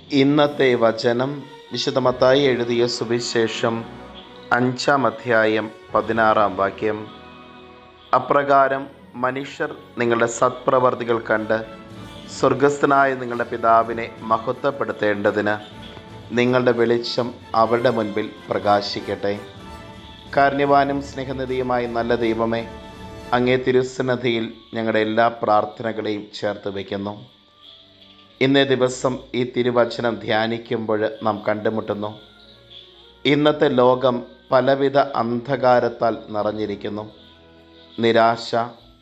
ഇന്നത്തെ വചനം വിശുദ്ധ മത്തായി എഴുതിയ സുവിശേഷം 5-ാം അധ്യായം 16-ാം വാക്യം. അപ്രകാരം മനുഷ്യർ നിങ്ങളുടെ സത്പ്രവർത്തികൾ കണ്ട് സ്വർഗസ്ഥനായ നിങ്ങളുടെ പിതാവിനെ മഹത്വപ്പെടുത്തേണ്ടതിന് നിങ്ങളുടെ വെളിച്ചം അവരുടെ മുൻപിൽ പ്രകാശിക്കട്ടെ. കാരുണ്യവാനും സ്നേഹനിധിയുമായ നല്ല ദൈവമേ, അങ്ങേ തിരുസന്നിധിയിൽ ഞങ്ങളുടെ എല്ലാ പ്രാർത്ഥനകളെയും ചേർത്ത് വയ്ക്കുന്നു. ഇന്നേ ദിവസം ഈ തിരുവചനം ധ്യാനിക്കുമ്പോൾ നാം കണ്ടുമുട്ടുന്നു. ഇന്നത്തെ ലോകം പലവിധ അന്ധകാരത്താൽ നിറഞ്ഞിരിക്കുന്നു. നിരാശ,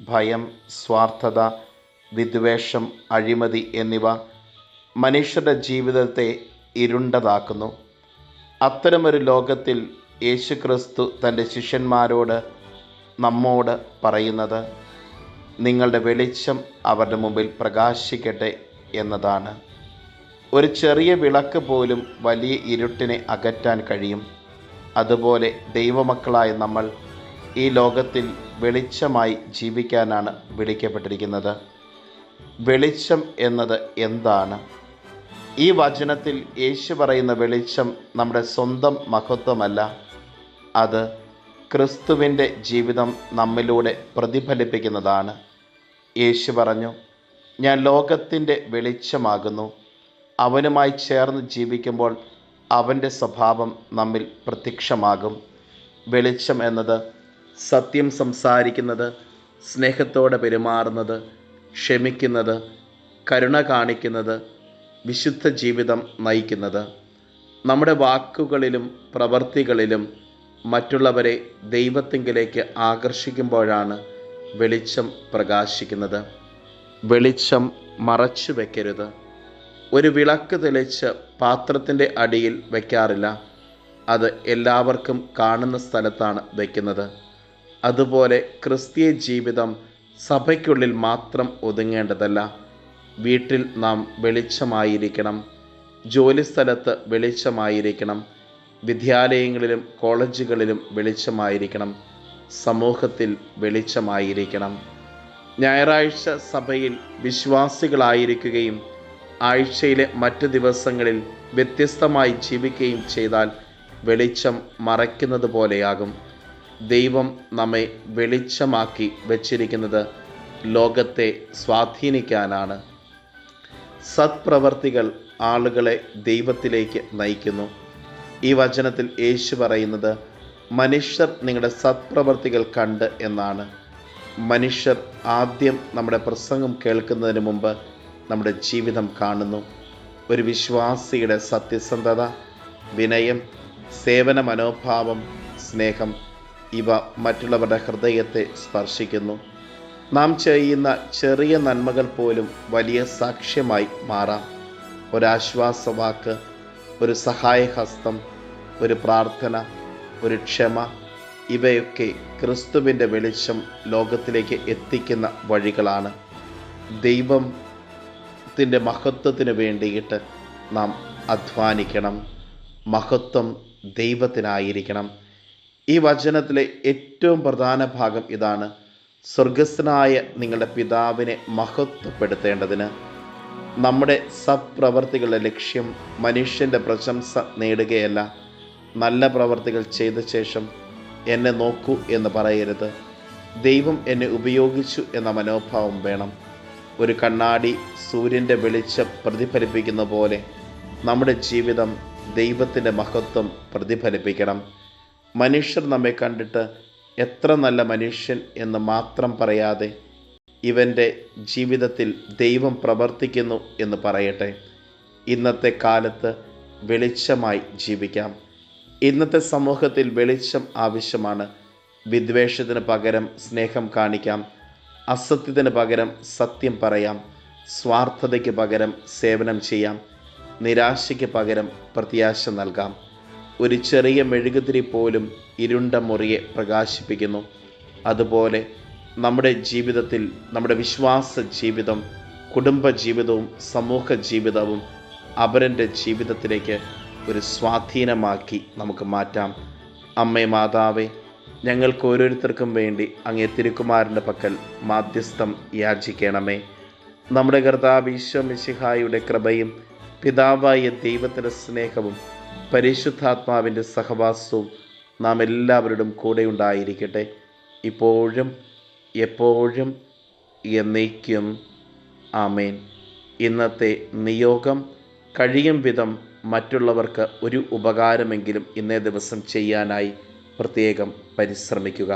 ഭയം, സ്വാർത്ഥത, വിദ്വേഷം, അഴിമതി എന്നിവ മനുഷ്യരുടെ ജീവിതത്തെ ഇരുണ്ടതാക്കുന്നു. അത്തരമൊരു ലോകത്തിൽ യേശുക്രിസ്തു തൻ്റെ ശിഷ്യന്മാരോട്, നമ്മോട് പറയുന്നത് നിങ്ങളുടെ വെളിച്ചം അവരുടെ മുമ്പിൽ പ്രകാശിക്കട്ടെ എന്നതാണ്. ഒരു ചെറിയ വിളക്ക് പോലും വലിയ ഇരുട്ടിനെ അകറ്റാൻ കഴിയും. അതുപോലെ ദൈവമക്കളായ നമ്മൾ ഈ ലോകത്തിൽ വെളിച്ചമായി ജീവിക്കാനാണ് വിളിക്കപ്പെട്ടിരിക്കുന്നത്. വെളിച്ചം എന്നത് എന്താണ്? ഈ വചനത്തിൽ യേശു പറയുന്ന വെളിച്ചം നമ്മുടെ സ്വന്തം മഹത്വമല്ല, അത് ക്രിസ്തുവിൻ്റെ ജീവിതം നമ്മിലൂടെ പ്രതിഫലിപ്പിക്കുന്നതാണ്. യേശു പറഞ്ഞു, ഞാൻ ലോകത്തിൻ്റെ വെളിച്ചമാകുന്നു. അവനുമായി ചേർന്ന് ജീവിക്കുമ്പോൾ അവൻ്റെ സ്വഭാവം നമ്മിൽ പ്രത്യക്ഷമാകും. വെളിച്ചം എന്നത് സത്യം സംസാരിക്കുന്നത്, സ്നേഹത്തോടെ പെരുമാറുന്നത്, ക്ഷമിക്കുന്നത്, കരുണ കാണിക്കുന്നത്, വിശുദ്ധ ജീവിതം നയിക്കുന്നത്. നമ്മുടെ വാക്കുകളിലും പ്രവൃത്തികളിലും മറ്റുള്ളവരെ ദൈവത്തിങ്കിലേക്ക് ആകർഷിക്കുമ്പോഴാണ് വെളിച്ചം പ്രകാശിക്കുന്നത്. വെളിച്ചം മറച്ചു വയ്ക്കരുത്. ഒരു വിളക്ക് തെളിച്ച് പാത്രത്തിൻ്റെ അടിയിൽ വയ്ക്കാറില്ല, അത് എല്ലാവർക്കും കാണുന്ന സ്ഥലത്താണ് വയ്ക്കുന്നത്. അതുപോലെ ക്രിസ്തീയ ജീവിതം സഭയ്ക്കുള്ളിൽ മാത്രം ഒതുങ്ങേണ്ടതല്ല. വീട്ടിൽ നാം വെളിച്ചമായിരിക്കണം, ജോലിസ്ഥലത്ത് വെളിച്ചമായിരിക്കണം, വിദ്യാലയങ്ങളിലും കോളേജുകളിലും വെളിച്ചമായിരിക്കണം, സമൂഹത്തിൽ വെളിച്ചമായിരിക്കണം. ഞായറാഴ്ച സഭയിൽ വിശ്വാസികളായിരിക്കുകയും ആഴ്ചയിലെ മറ്റ് ദിവസങ്ങളിൽ വ്യത്യസ്തമായി ജീവിക്കുകയും ചെയ്താൽ വെളിച്ചം മറയ്ക്കുന്നത് പോലെയാകും. ദൈവം നമ്മെ വെളിച്ചമാക്കി വച്ചിരിക്കുന്നത് ലോകത്തെ സ്വാധീനിക്കാനാണ്. സത്പ്രവർത്തികൾ ആളുകളെ ദൈവത്തിലേക്ക് നയിക്കുന്നു. ഈ വചനത്തിൽ യേശു പറയുന്നത് മനുഷ്യർ നിങ്ങളുടെ സത്പ്രവർത്തികൾ കണ്ട് എന്നാണ്. മനുഷ്യർ ആദ്യം നമ്മുടെ പ്രസംഗം കേൾക്കുന്നതിന് മുമ്പ് നമ്മുടെ ജീവിതം കാണുന്നു. ഒരു വിശ്വാസിയുടെ സത്യസന്ധത, വിനയം, സേവന മനോഭാവം, സ്നേഹം ഇവ മറ്റുള്ളവരുടെ ഹൃദയത്തെ സ്പർശിക്കുന്നു. നാം ചെയ്യുന്ന ചെറിയ നന്മകൾ പോലും വലിയ സാക്ഷ്യമായി മാറാം. ഒരാശ്വാസവാക്ക്, ഒരു സഹായഹസ്തം, ഒരു പ്രാർത്ഥന, ഒരു ക്ഷമ, ഇവയൊക്കെ ക്രിസ്തുവിൻ്റെ വെളിച്ചം ലോകത്തിലേക്ക് എത്തിക്കുന്ന വഴികളാണ്. ദൈവത്തിൻ്റെ മഹത്വത്തിന് വേണ്ടിയിട്ട് നാം അധ്വാനിക്കണം. മഹത്വം ദൈവത്തിനായിരിക്കണം. ഈ വചനത്തിലെ ഏറ്റവും പ്രധാന ഭാഗം ഇതാണ്: സ്വർഗസ്ഥനായ നിങ്ങളുടെ പിതാവിനെ മഹത്വപ്പെടുത്തേണ്ടതിന്. നമ്മുടെ സത്പ്രവർത്തികളുടെ ലക്ഷ്യം മനുഷ്യൻ്റെ പ്രശംസ നേടുകയല്ല. നല്ല പ്രവർത്തികൾ ചെയ്ത ശേഷം എന്നെ നോക്കൂ എന്ന് പറയരുത്. ദൈവം എന്നെ ഉപയോഗിച്ചു എന്ന മനോഭാവം വേണം. ഒരു കണ്ണാടി സൂര്യൻ്റെ വെളിച്ചം പ്രതിഫലിപ്പിക്കുന്ന പോലെ നമ്മുടെ ജീവിതം ദൈവത്തിൻ്റെ മഹത്വം പ്രതിഫലിപ്പിക്കണം. മനുഷ്യർ നമ്മെ കണ്ടിട്ട് എത്ര നല്ല മനുഷ്യൻ എന്ന് മാത്രം പറയാതെ ഇവൻ്റെ ജീവിതത്തിൽ ദൈവം പ്രവർത്തിക്കുന്നു എന്ന് പറയട്ടെ. ഇന്നത്തെ കാലത്ത് വെളിച്ചമായി ജീവിക്കാം. ഇന്നത്തെ സമൂഹത്തിൽ വെളിച്ചം ആവശ്യമാണ്. വിദ്വേഷത്തിന് പകരം സ്നേഹം കാണിക്കാം, അസത്യത്തിന് പകരം സത്യം പറയാം, സ്വാർത്ഥതയ്ക്ക് പകരം സേവനം ചെയ്യാം, നിരാശയ്ക്ക് പകരം പ്രത്യാശ നൽകാം. ഒരു ചെറിയ മെഴുകുതിരി പോലും ഇരുണ്ട മുറിയെ പ്രകാശിപ്പിക്കുന്നു. അതുപോലെ നമ്മുടെ ജീവിതത്തിൽ, നമ്മുടെ വിശ്വാസ ജീവിതം, കുടുംബ ജീവിതവും സമൂഹ ജീവിതവും അവരൻ്റെ ജീവിതത്തിലേക്ക് ഒരു സ്വാധീനമാക്കി നമുക്ക് മാറ്റാം. അമ്മേ മാതാവേ, ഞങ്ങൾക്ക് ഓരോരുത്തർക്കും വേണ്ടി അങ്ങേ തിരുക്കുമാരൻ്റെ പക്കൽ മാധ്യസ്ഥം യാചിക്കണമേ. നമ്മുടെ കർത്താവ് ഈശോ മിശിഹായുടെ കൃപയും പിതാവായ ദൈവത്തിൻ്റെ സ്നേഹവും പരിശുദ്ധാത്മാവിൻ്റെ സഹവാസവും നാം എല്ലാവരുടെയും കൂടെ ഉണ്ടായിരിക്കട്ടെ, ഇപ്പോഴും എപ്പോഴും എന്നേക്കും. ആമേൻ. ഇന്നത്തെ നിയോഗം: കഴിയും വിധം മറ്റുള്ളവർക്ക് ഒരു ഉപകാരമെങ്കിലും ഇന്നേ ദിവസം ചെയ്യാനായി പ്രത്യേകം പരിശ്രമിക്കുക.